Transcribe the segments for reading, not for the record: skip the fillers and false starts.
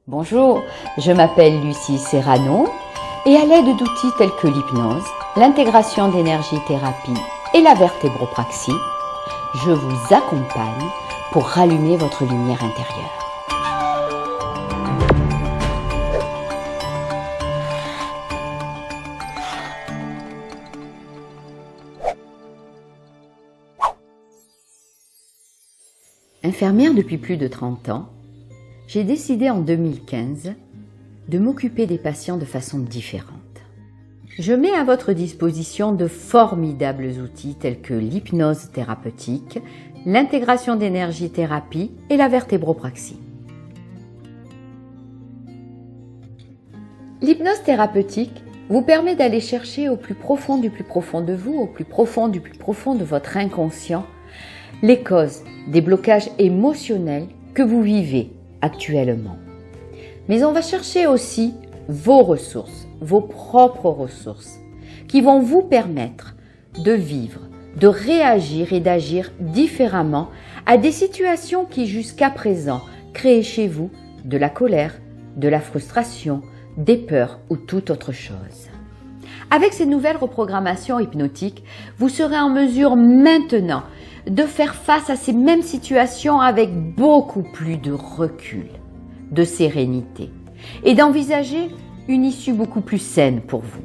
Bonjour, je m'appelle Lucie Serrano et à l'aide d'outils tels que l'hypnose, l'intégration d'énergie-thérapie et la vertébropraxie, je vous accompagne pour rallumer votre lumière intérieure. Infirmière depuis plus de 30 ans, j'ai décidé en 2015 de m'occuper des patients de façon différente. Je mets à votre disposition de formidables outils tels que l'hypnose thérapeutique, l'intégration d'énergie-thérapie et la vertébropraxie. L'hypnose thérapeutique vous permet d'aller chercher au plus profond du plus profond de vous, au plus profond du plus profond de votre inconscient, les causes des blocages émotionnels que vous vivez actuellement. Mais on va chercher aussi vos ressources, vos propres ressources, qui vont vous permettre de vivre, de réagir et d'agir différemment à des situations qui jusqu'à présent créaient chez vous de la colère, de la frustration, des peurs ou toute autre chose. Avec ces nouvelles reprogrammations hypnotiques, vous serez en mesure maintenant de faire face à ces mêmes situations avec beaucoup plus de recul, de sérénité et d'envisager une issue beaucoup plus saine pour vous.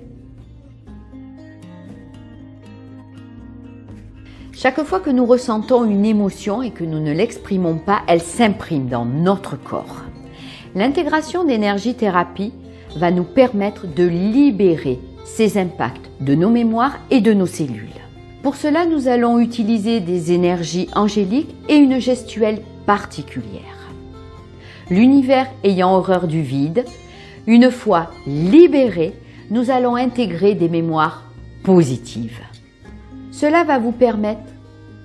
Chaque fois que nous ressentons une émotion et que nous ne l'exprimons pas, elle s'imprime dans notre corps. L'intégration d'énergie-thérapie va nous permettre de libérer ces impacts de nos mémoires et de nos cellules. Pour cela, nous allons utiliser des énergies angéliques et une gestuelle particulière. L'univers ayant horreur du vide, une fois libéré, nous allons intégrer des mémoires positives. Cela va vous permettre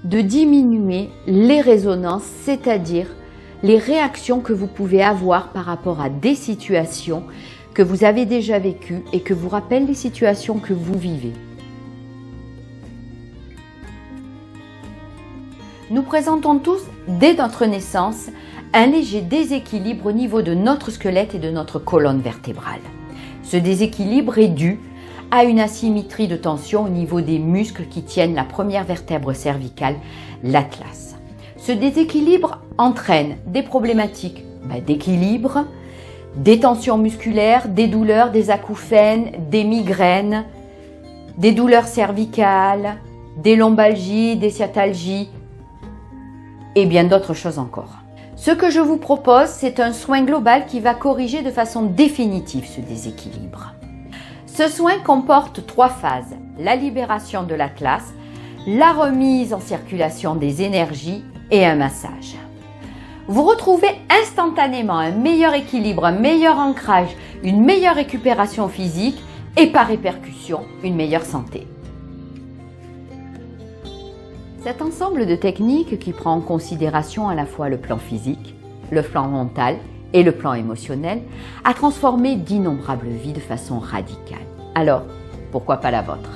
de diminuer les résonances, c'est-à-dire les réactions que vous pouvez avoir par rapport à des situations que vous avez déjà vécues et que vous rappellent les situations que vous vivez. Nous présentons tous, dès notre naissance, un léger déséquilibre au niveau de notre squelette et de notre colonne vertébrale. Ce déséquilibre est dû à une asymétrie de tension au niveau des muscles qui tiennent la première vertèbre cervicale, l'atlas. Ce déséquilibre entraîne des problématiques d'équilibre, des tensions musculaires, des douleurs, des acouphènes, des migraines, des douleurs cervicales, des lombalgies, des sciatalgies, et bien d'autres choses encore. Ce que je vous propose, c'est un soin global qui va corriger de façon définitive ce déséquilibre. Ce soin comporte 3 phases, la libération de l'atlas, la remise en circulation des énergies et un massage. Vous retrouvez instantanément un meilleur équilibre, un meilleur ancrage, une meilleure récupération physique et par répercussion, une meilleure santé. Cet ensemble de techniques qui prend en considération à la fois le plan physique, le plan mental et le plan émotionnel a transformé d'innombrables vies de façon radicale. Alors, pourquoi pas la vôtre ?